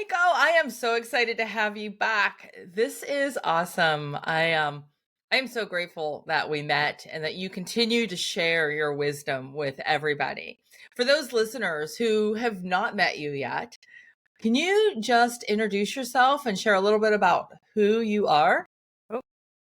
Maiko, I am so excited to have you back. This is awesome. I am so grateful that we met and that you continue to share your wisdom with everybody. For those listeners who have not met you yet, can you just introduce yourself and share a little bit about who you are? Oh,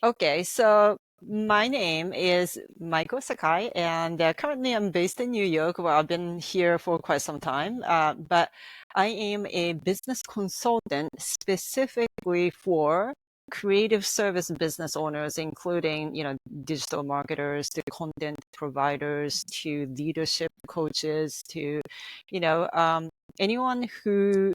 okay, so my name is Maiko Sakai, and currently I'm based in New York, where I've been here for quite some time. But I am a business consultant specifically for creative service business owners, including, digital marketers, to content providers, to leadership coaches, to, anyone who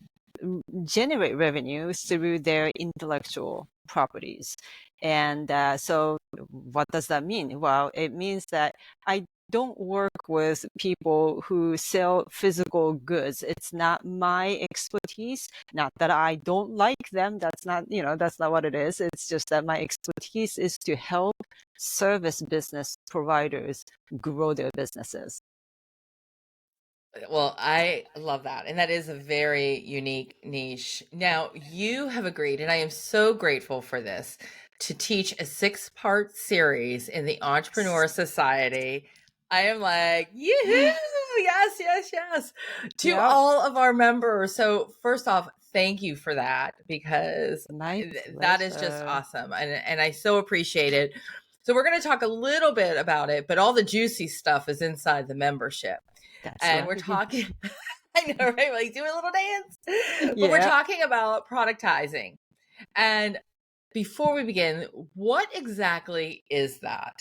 generate revenue through their intellectual properties. And so what does that mean? Well, it means that I don't work with people who sell physical goods. It's not my expertise. Not that I don't like them. That's not what it is. It's just that my expertise is to help service business providers grow their businesses. Well, I love that. And that is a very unique niche. Now, you have agreed, and I am so grateful for this, to teach a 6-part series in the Entrepreneur Society. I am like, yoo-hoo! Yes, yes, yes. To Yep, all of our members. So, first off, thank you for that because my that is just pleasure. awesome. And I so appreciate it. So, we're going to talk a little bit about it, but all the juicy stuff is inside the membership. That's And right. we're talking, I know, right? Like do a little dance. But we're Yeah. talking about productizing. And before we begin, what exactly is that?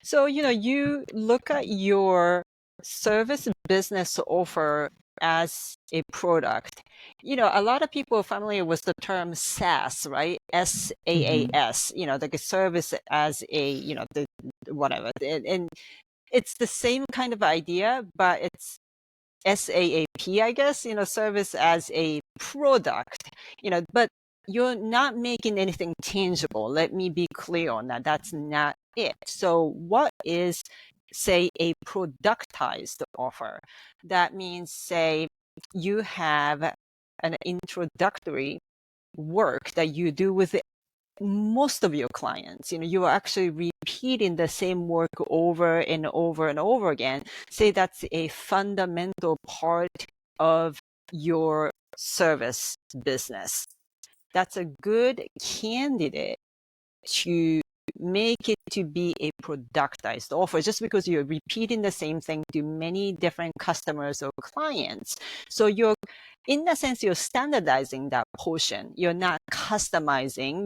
So, you look at your service business offer as a product. A lot of people are familiar with the term SaaS, right? Mhm. SaaS, like a service as a, the whatever. And it's the same kind of idea, but it's SAAP, I guess, service as a product, but you're not making anything tangible. Let me be clear on that. That's not it. So what is, say, a productized offer? That means, say, you have an introductory work that you do with most of your clients. You are actually repeating the same work over and over and over again. Say that's a fundamental part of your service business. That's a good candidate to make it to be a productized offer, just because you're repeating the same thing to many different customers or clients. So in a sense, you're standardizing that portion. You're not customizing,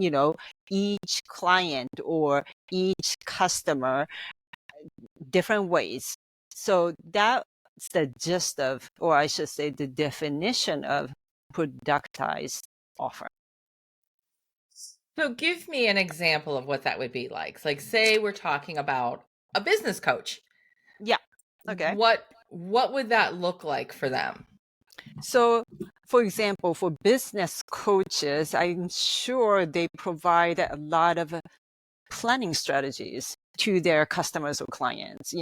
each client or each customer different ways. So that's the gist of, or I should say, the definition of productized offer. So give me an example of what that would be like. Like say we're talking about a business coach. Yeah. Okay. What would that look like for them? So, for example, for business coaches, I'm sure they provide a lot of planning strategies to their customers or clients,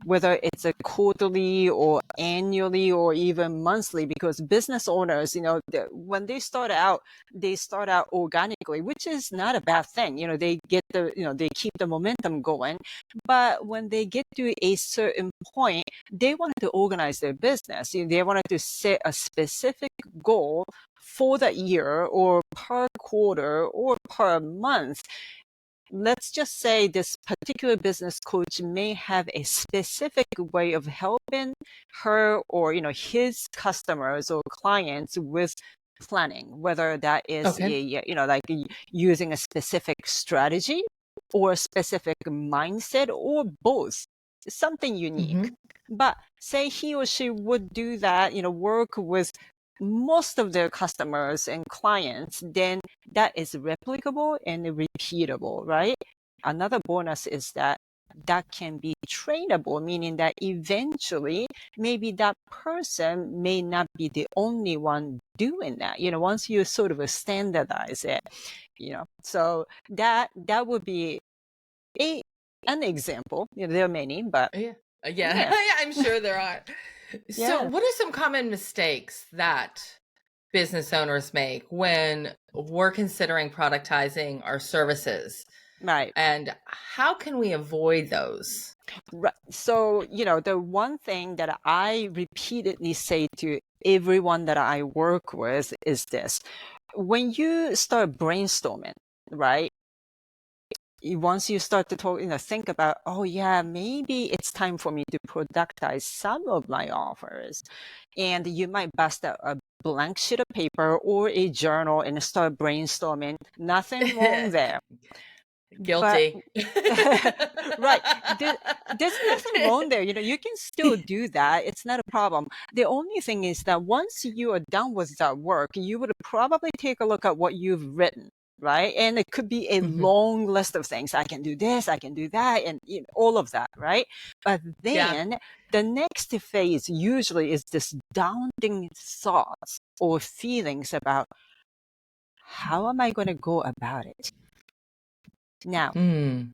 whether it's a quarterly or annually or even monthly, because business owners, when they start out organically, which is not a bad thing. They keep the momentum going. But when they get to a certain point, they wanted to organize their business. They wanted to set a specific goal for the year or per quarter or per month. Let's just say this particular business coach may have a specific way of helping her or his customers or clients with planning, whether that is Okay. like using a specific strategy or a specific mindset or both, something unique. Mhm. But say he or she would do that, work with most of their customers and clients, then that is replicable and repeatable, right? Another bonus is that that can be trainable, meaning that eventually maybe that person may not be the only one doing that. Once you sort of standardize it, so that would be a an example. There are many, but Yeah. Yeah. yeah, I'm sure there are. So, yeah. what are some common mistakes that business owners make when we're considering productizing our services? Right. And how can we avoid those? Right. So, the one thing that I repeatedly say to everyone that I work with is this. When you start brainstorming, right? Once you start to talk, think about, oh yeah, maybe it's time for me to productize some of my offers. And you might bust out a blank sheet of paper or a journal and start brainstorming. Nothing wrong there. But Guilty. right. There's nothing wrong there. You can still do that. It's not a problem. The only thing is that once you are done with that work, you would probably take a look at what you've written, right? And it could be a Mhm. long list of things. I can do this, I can do that, and all of that, right? But Yeah. then the next phase usually is this daunting thoughts or feelings about how am I going to go about it? Now, Mm.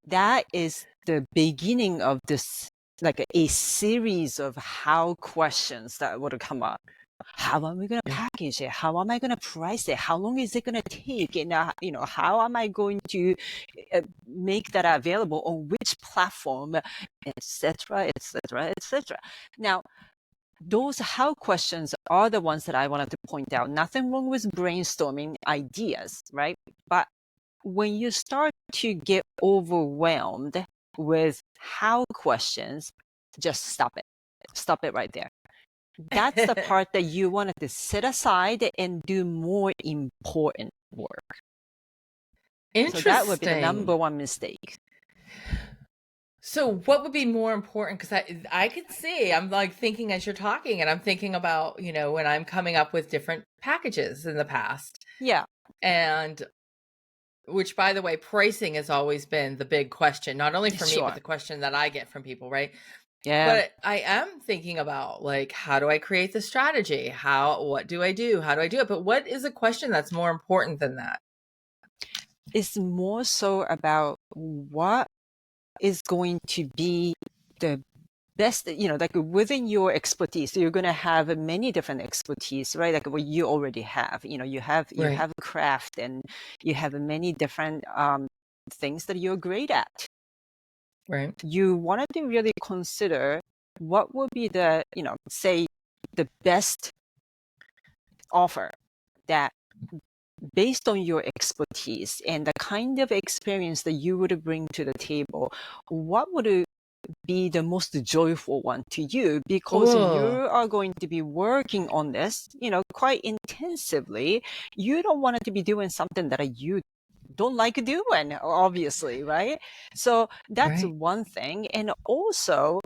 that is the beginning of this, like a series of how questions that would come up. How am I going to Yeah. package it? How am I going to price it? How long is it going to take? And how am I going to make that available on which platform, etc., etc., etc. Now, those how questions are the ones that I wanted to point out. Nothing wrong with brainstorming ideas, right? But when you start to get overwhelmed with how questions, just stop it. Stop it right there. That's the part that you wanted to set aside and do more important work. So that would be the number Interesting. one mistake. So what would be more important? Because I could see, I'm like thinking as you're talking, and I'm thinking about, when I'm coming up with different packages in the past. Yeah, And which, by the way, pricing has always been the big question, not only for me, but sure. the question that I get from people, right? Yeah. But I am thinking about, like, how do I create the strategy? What do I do? How do I do it? But what is a question that's more important than that? It's more so about what is going to be the best, like within your expertise. So you're going to have many different expertise, right? Like what you already have. You Right. have craft, and you have many different things that you're great at. Right. You wanted to really consider what would be the, say, the best offer that, based on your expertise and the kind of experience that you would bring to the table, what would be the most joyful one to you, because you Oh, are going to be working on this, quite intensively. You don't want it to be doing something that you don't like doing, obviously, right? So that's right. one thing. And also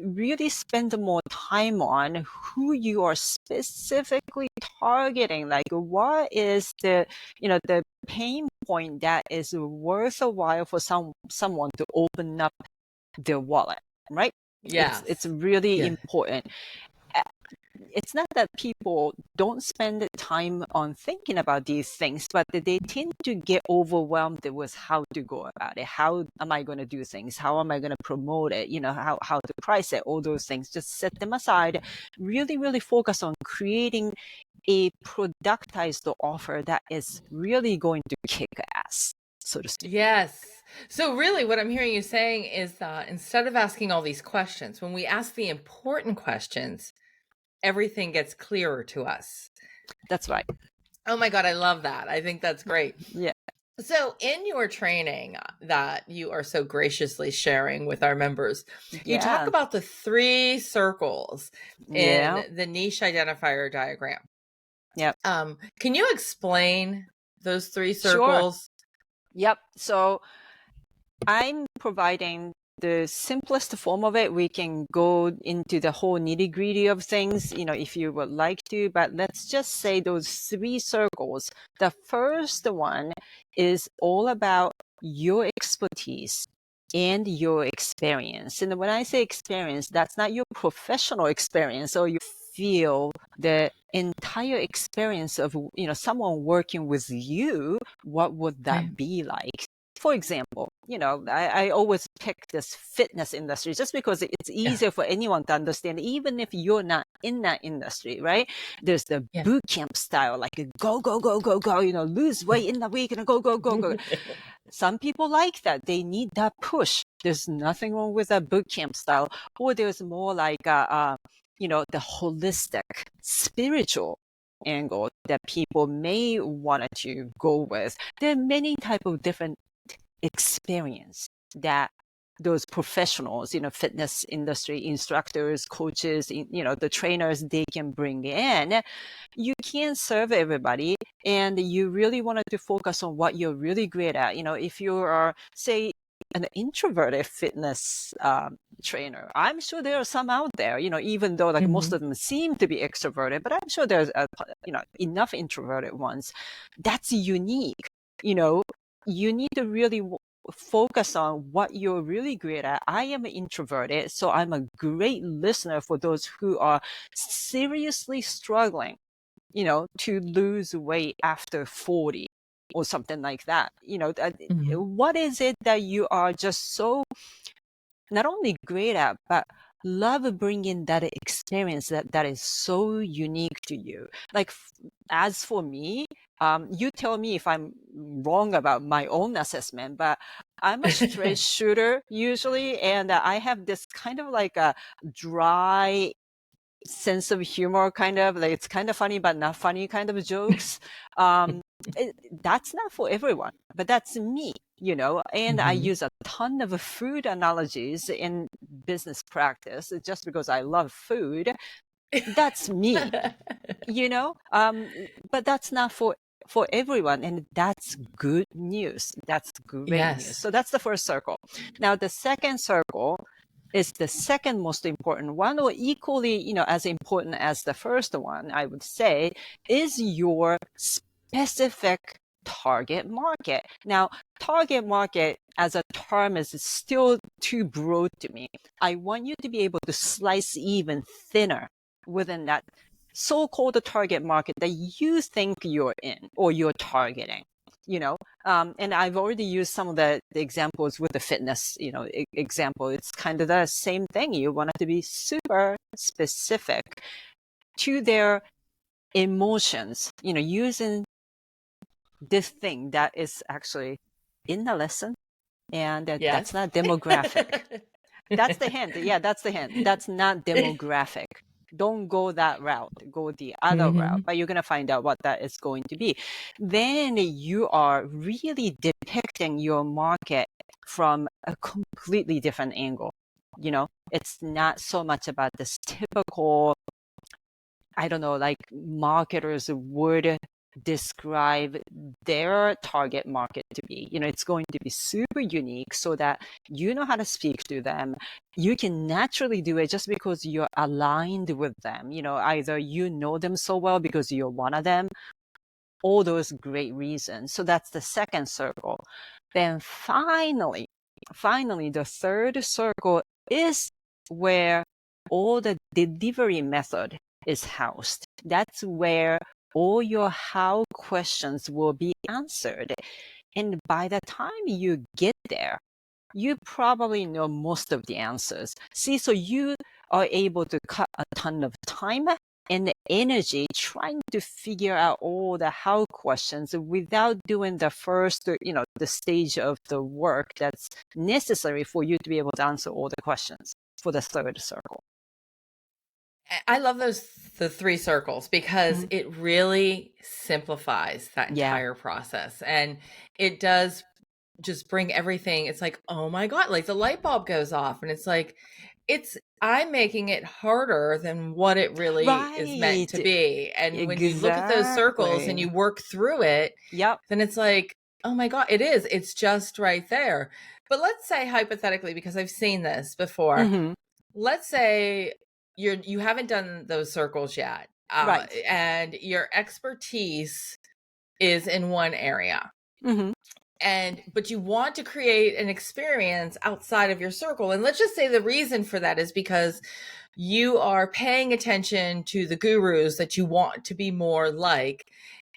really spend more time on who you are specifically targeting. Like what is the pain point that is worth a while for someone to open up their wallet, right? It's Yes. really Yes. important. It's not that people don't spend time on thinking about these things, but they tend to get overwhelmed with how to go about it. How am I going to do things? How am I going to promote it? How to price it, all those things. Just set them aside. Really, really focus on creating a productized offer that is really going to kick ass, so to speak. Yes. So really what I'm hearing you saying is that instead of asking all these questions, when we ask the important questions, everything gets clearer to us. That's right. Oh my God, I love that. I think that's great. Yeah. So, in your training that you are so graciously sharing with our members, you talk Yeah. about the 3 circles Yeah. in the niche identifier diagram. Yeah. Can you explain those three Sure. circles? Yep. So I'm providing the simplest form of it. We can go into the whole nitty gritty of things, if you would like to, but let's just say those 3 circles. The first one is all about your expertise and your experience. And when I say experience, that's not your professional experience, or you feel the entire experience of, someone working with you. What would Right. that be like? for example, I always pick this fitness industry just because it's Yeah. easier for anyone to understand, even if you're not in that industry, right? There's the Yeah. boot camp style, like go, go, go, go, go, lose weight in the week and go, go, go, go. Some people like that. They need that push. There's nothing wrong with that boot camp style. Or there's more like, the holistic, spiritual angle that people may want to go with. There are many type of different experience that those professionals, fitness industry instructors, coaches, the trainers, they can bring in. You can't serve everybody, and you really wanted to focus on what you're really great at. If you are, say, an introverted fitness trainer, I'm sure there are some out there, even though like most of them seem to be extroverted, but I'm sure there's enough introverted ones. That's unique. You need to really focus on what you're really great at. I am introverted, so I'm a great listener for those who are seriously struggling, to lose weight after 40 or something like that. What is it that you are just so not only great at, but love bringing that experience that is so unique to you? Like, as for me, you tell me if I'm wrong about my own assessment, but I'm a straight shooter usually, and I have this kind of like a dry sense of humor, kind of like it's kind of funny but not funny kind of jokes. That's not for everyone, but that's me, and I use a ton of food analogies in business practice just because I love food. That's me, but that's not for everyone, and that's good news. That's great news. Yes. So that's the first circle. Now the second circle is the second most important one, or equally, as important as the first one, I would say, is your specific target market. Now, target market as a term is still too broad to me. I want you to be able to slice even thinner within that so-called target market that you think you're in or you're targeting. And I've already used some of the examples with the fitness, example. It's kind of the same thing. You want it to be super specific to their emotions, using this thing that is actually in the lesson, and that's Yes. not demographic. That's the hint. Yeah, that's the hint. That's not demographic. Don't go that route. Go the other route. But you're going to find out what that is going to be. Then you are really depicting your market from a completely different angle. It's not so much about this typical, I don't know, like marketers would describe their target market to be. It's going to be super unique so that you know how to speak to them. You can naturally do it just because you're aligned with them. Either you know them so well because you're one of them, all those great reasons. So that's the second circle. Then finally, the third circle is where all the delivery method is housed. That's where all your how questions will be answered. And by the time you get there, you probably know most of the answers. See, so you are able to cut a ton of time and energy trying to figure out all the how questions without doing the first, the stage of the work that's necessary for you to be able to answer all the questions for the third circle. I love the three circles because it really simplifies that entire process, and it does just bring everything. It's like, oh my God, like the light bulb goes off, and it's like, I'm making it harder than what it really is meant to be. And when you look at those circles and you work through it, then it's like, oh my God, it's just right there. But let's say hypothetically, because I've seen this before, let's say you haven't done those circles yet, and your expertise is in one area, but you want to create an experience outside of your circle. And let's just say the reason for that is because you are paying attention to the gurus that you want to be more like,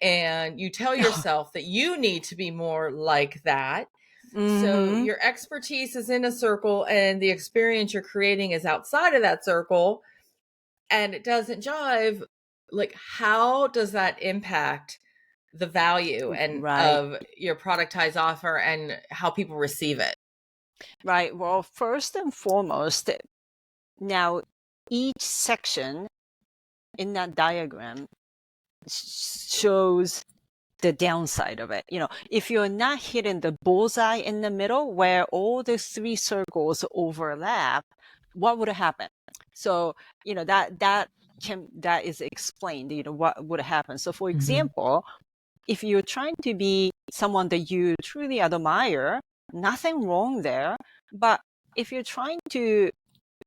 and you tell yourself that you need to be more like that. So Mm-hmm. your expertise is in a circle and the experience you're creating is outside of that circle and it doesn't jive. Like, how does that impact the value and Right. of your productized offer and how people receive it? Right. Well, first and foremost, now each section in that diagram shows the downside of it. If you're not hitting the bullseye in the middle where all the three circles overlap, what would happen? So, that is explained, what would happen. So for Mm-hmm. example, if you're trying to be someone that you truly admire, nothing wrong there. But if you're trying to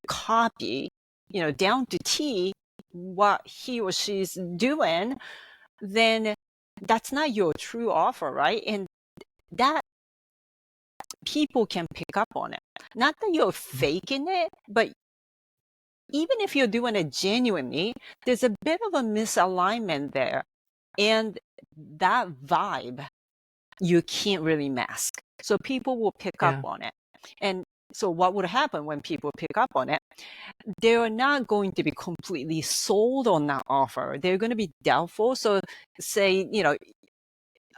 copy, down to T what he or she's doing, then that's not your true offer, right? And that people can pick up on it. Not that you're faking it, but even if you're doing it genuinely, there's a bit of a misalignment there. And that vibe, you can't really mask. So people will pick up Yeah. on it. And so what would happen when people pick up on it? They're not going to be completely sold on that offer. They're going to be doubtful. So say,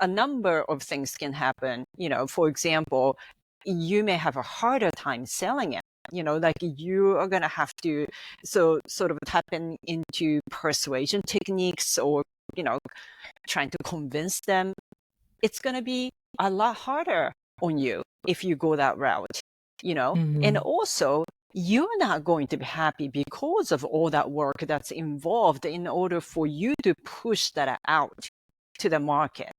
a number of things can happen. For example, you may have a harder time selling it. Like you are going to have to sort of tap into persuasion techniques or, trying to convince them. It's going to be a lot harder on you if you go that route, and Mm-hmm. also you're not going to be happy because of all that work that's involved in order for you to push that out to the market.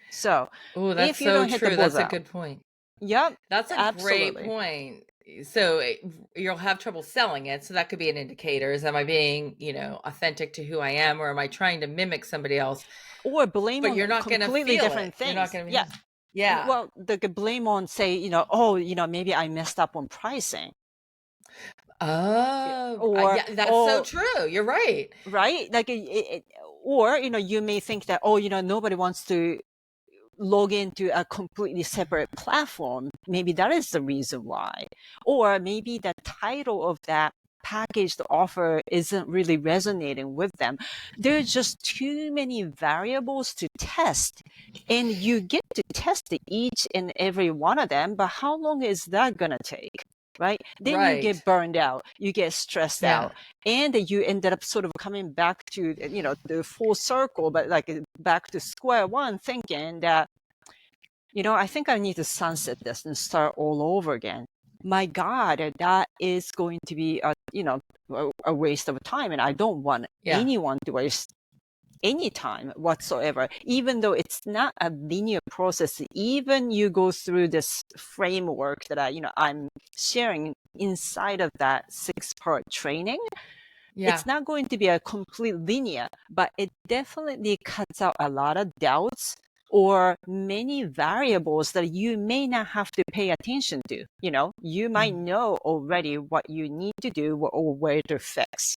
So Oh, that's if you so don't hit the true. That's a bullseye, good point. yep, That's a great absolutely. point. So you'll have trouble selling it. So that could be an indicator. Is am I being, authentic to who I am, or am I trying to mimic somebody else? Or blame But you're on not going to completely feel it. different You're not things. going to Yeah. be. Yeah. Well, they could blame on, say, oh, maybe I messed up on pricing. Oh, Or, yeah. That's so oh, true. You're right. right? Like, or, you may think that, oh, nobody wants to log into a completely separate platform. Maybe that is the reason why. Or maybe the title of that packaged offer isn't really resonating with them. There's just too many variables to test. And you get to test each and every one of them, but how long is that going to take? Right? Then you Right. get burned out, you get stressed Yeah. out, and you ended up sort of coming back to, the full circle, but like back to square one, thinking that, I think I need to sunset this and start all over again. My God, that is going to be a waste of time. And I don't want Yeah. anyone to waste any time whatsoever, even though it's not a linear process. Even you go through this framework that I'm sharing inside of that 6-part training, Yeah. it's not going to be a complete linear, but it definitely cuts out a lot of doubts or many variables that you may not have to pay attention to. You might Mm. know already what you need to do or where to fix.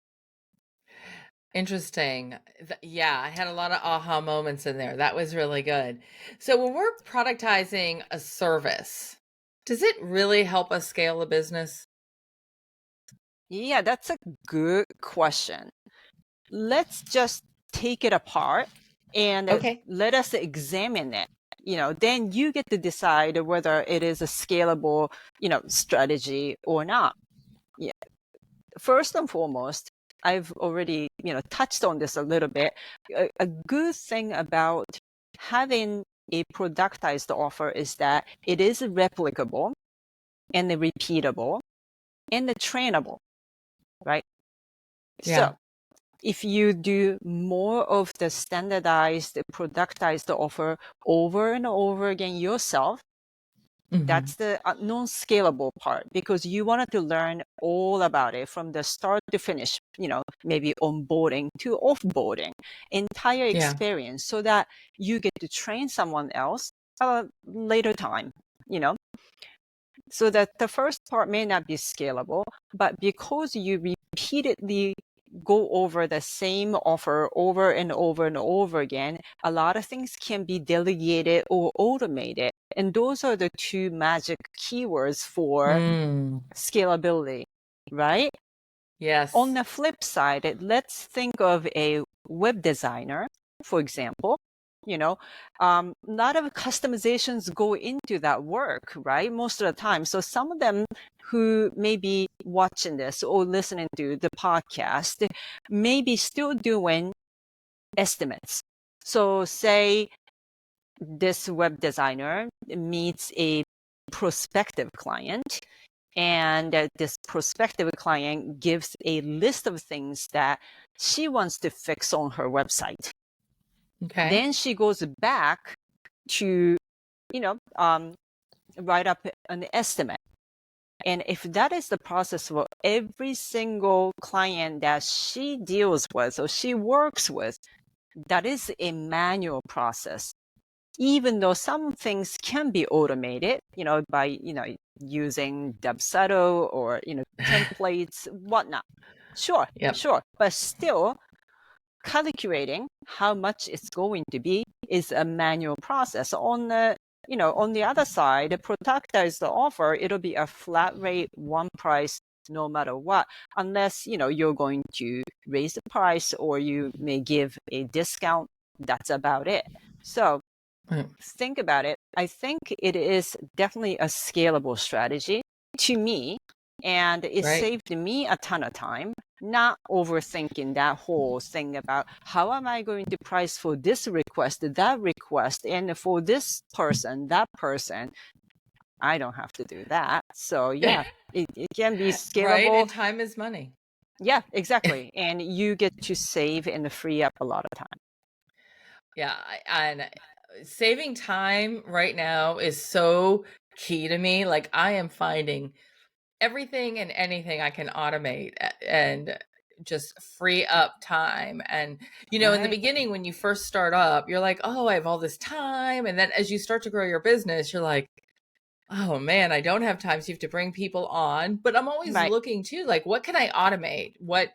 Interesting. Yeah, I had a lot of aha moments in there. That was really good. So when we're productizing a service, does it really help us scale a business? Yeah, that's a good question. Let's just take it apart and Okay. let us examine it. Then you get to decide whether it is a scalable, strategy or not. Yeah. First and foremost, I've already, touched on this a little bit. A good thing about having a productized offer is that it is replicable and repeatable and trainable, right? Yeah. So if you do more of the standardized, productized offer over and over again yourself, Hmm. that's the non-scalable part, because you wanted to learn all about it from the start to finish, maybe onboarding to offboarding, entire Yeah. experience, so that you get to train someone else at a later time, you know. So that the first part may not be scalable, but because you repeatedly go over the same offer over and over and over again, a lot of things can be delegated or automated And those are the two magic keywords for scalability, right? On Yes. the flip side, let's think of a web designer, for example. A lot of customizations go into that work, right? Most of the time. So some of them who may be watching this or listening to the podcast may be still doing estimates. So say this web designer meets a prospective client, and this prospective client gives a list of things that she wants to fix on her website. Okay. Then she goes back to, write up an estimate. And if that is the process for every single client that she deals with or she works with, that is a manual process. Even though some things can be automated, by, using Dubsado or, templates, whatnot. Sure, Yep. sure. But still, calculating how much it's going to be is a manual process. On the other side, the productized offer, it'll be a flat rate, one price, no matter what, unless, you're going to raise the price or you may give a discount. That's about it. So think about it. I think it is definitely a scalable strategy to me, and it saved me a ton of time, not overthinking that whole thing about how am I going to price for this request, that request, and for this person, that person. I don't have to do that. So yeah, it can be scalable. Right. And time is money. Yeah, exactly. And you get to save and free up a lot of time. Yeah. And saving time right now is so key to me. Like I am finding everything and anything I can automate and just free up time. And, in the beginning, when you first start up, you're like, oh, I have all this time. And then as you start to grow your business, you're like, oh man, I don't have time. So you have to bring people on. But I'm always looking too, like, what can I automate? What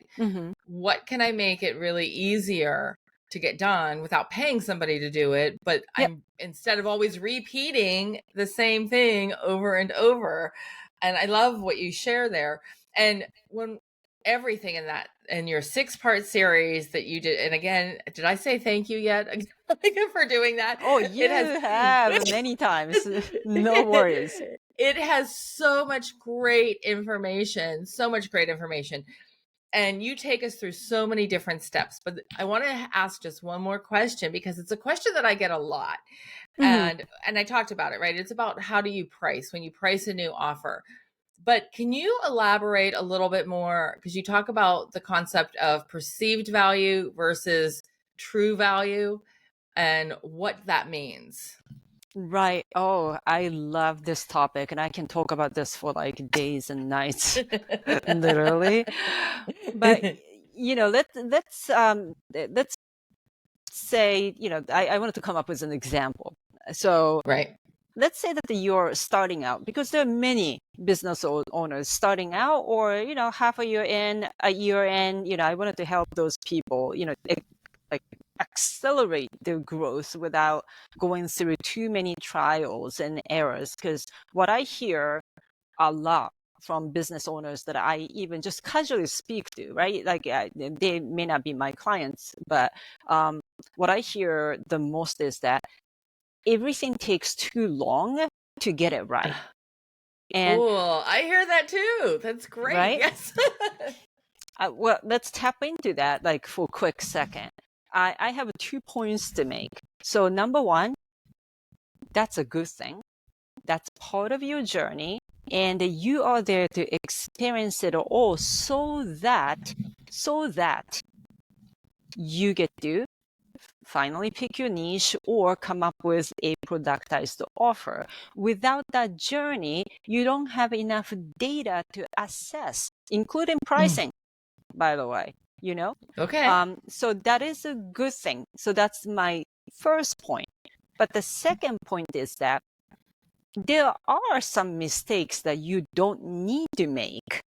can I make it really easier to get done without paying somebody to do it? But I'm instead of always repeating the same thing over and over. And I love what you share there. And when everything in your 6-part series that you did, and again, did I say thank you yet for doing that? Oh, you have many times. No worries. It has so much great information, and you take us through so many different steps. But I want to ask just one more question, because it's a question that I get a lot. And I talked about it, right? It's about how do you price when you price a new offer. But can you elaborate a little bit more? Because you talk about the concept of perceived value versus true value and what that means. Right. Oh, I love this topic, and I can talk about this for like days and nights, literally. But let's say, I wanted to come up with an example. So let's say that you're starting out, because there are many business owners starting out, or half a year in, a year in. I wanted to help those people, like accelerate their growth without going through too many trials and errors. Because what I hear a lot from business owners that I even just casually speak to, right? Like they may not be my clients, but what I hear the most is that everything takes too long to get it right. And cool. I hear that too. That's great. Right? Yes. Well, let's tap into that like for a quick second. I have 2 points to make. So number one, that's a good thing. That's part of your journey. And you are there to experience it all so that you get to finally pick your niche or come up with a productized offer. Without that journey, you don't have enough data to assess, including pricing, by the way, Okay. So that is a good thing. So that's my first point. But the second point is that there are some mistakes that you don't need to make,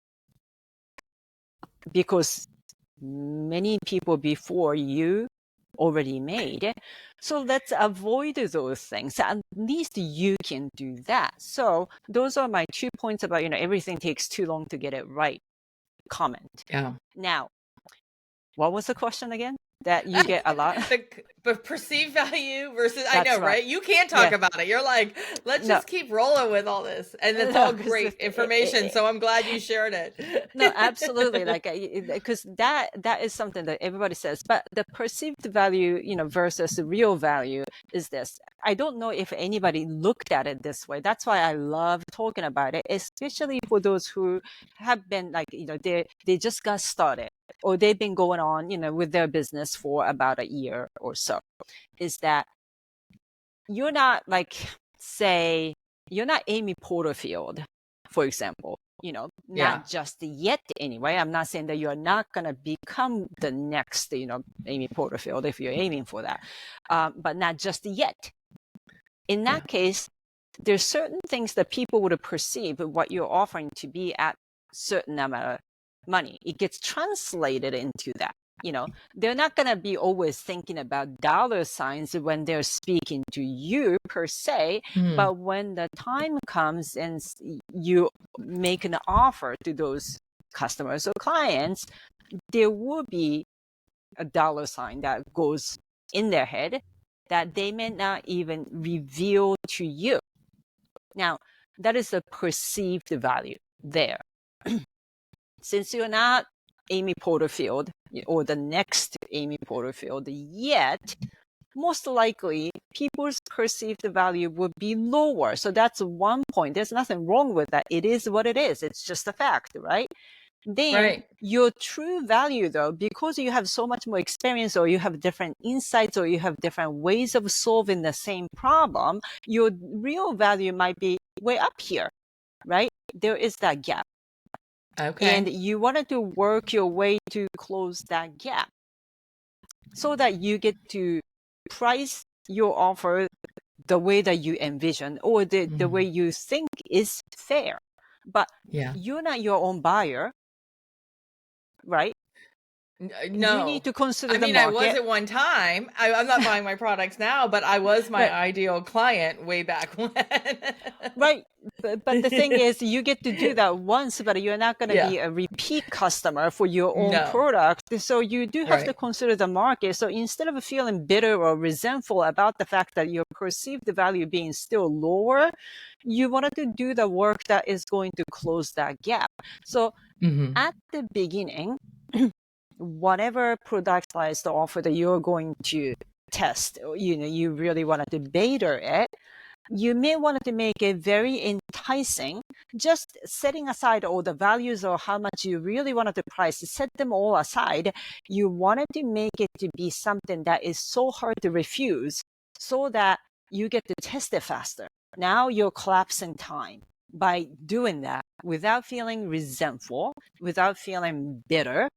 because many people before you already made. So let's avoid those things. At least you can do that. So those are my 2 points about, everything takes too long to get it right comment. Yeah. Now, what was the question again? That you get a lot? But perceived value versus, I That's know, right. right? You can't talk Yeah. about it. You're like, let's No, just keep rolling with all this. And it's no, all because great information. So I'm glad you shared no, it. absolutely. Like, because that is something that everybody says, but the perceived value, versus the real value is this. I don't know if anybody looked at it this way. That's why I love talking about it, especially for those who have been like, they just got started or they've been going on, with their business for about a year or so. Is that you're not like, say, you're not Amy Porterfield, for example, Yeah. not just yet anyway. I'm not saying that you're not going to become the next, Amy Porterfield if you're aiming for that, but not just yet. In that Yeah. case, there's certain things that people would perceive what you're offering to be at certain amount of money. It gets translated into that. They're not going to be always thinking about dollar signs when they're speaking to you per se, Mm. but when the time comes and you make an offer to those customers or clients, there will be a dollar sign that goes in their head that they may not even reveal to you. Now, that is the perceived value there. Since you're not Amy Porterfield or the next Amy Porterfield yet, most likely people's perceived value would be lower. So that's one point. There's nothing wrong with that. It is what it is. It's just a fact, right? Then Right. your true value, though, because you have so much more experience or you have different insights or you have different ways of solving the same problem, your real value might be way up here, right? There is that gap. And Okay. you wanted to work your way to close that gap so that you get to price your offer the way that you envision or the way you think is fair. But Yeah. you're not your own buyer, right? You need No. to consider I the mean, I was market, at one time. I'm not buying my products now, but I was my right? ideal client way back when. Right. But the thing is, you get to do that once, but you're not going to Yeah. be a repeat customer for your own No. product. So you do have to Right. consider the market. So instead of feeling bitter or resentful about the fact that your perceived value being still lower, you wanted to do the work that is going to close that gap. So Mm-hmm. at the beginning, whatever productized offer that you're going to test, you really wanted to beta it, you may want to make it very enticing, just setting aside all the values or how much you really wanted to price, set them all aside. You wanted to make it to be something that is so hard to refuse so that you get to test it faster. Now you're collapsing time by doing that without feeling resentful, without feeling bitter.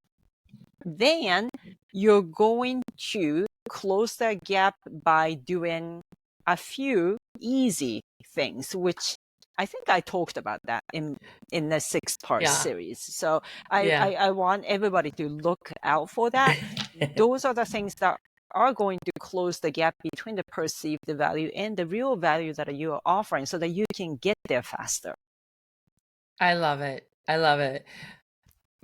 Then you're going to close that gap by doing a few easy things, which I think I talked about that in the 6-part Yeah. series. So I, Yeah. I, I want everybody to look out for that. Those are the things that are going to close the gap between the perceived value and the real value that you are offering so that you can get there faster. I love it. I love it.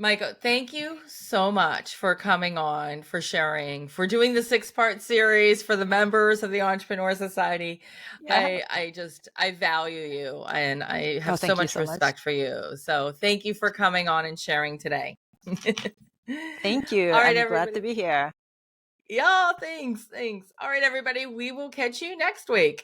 Maiko, thank you so much for coming on, for sharing, for doing the 6-part series for the members of the Entrepreneur Society. Yeah. I value you and I Oh, have so thank you much so much. respect for you. So thank you for coming on and sharing today. Thank you. All right, I'm glad to everybody. be here. Yeah, thanks. Thanks. All right, everybody. We will catch you next week.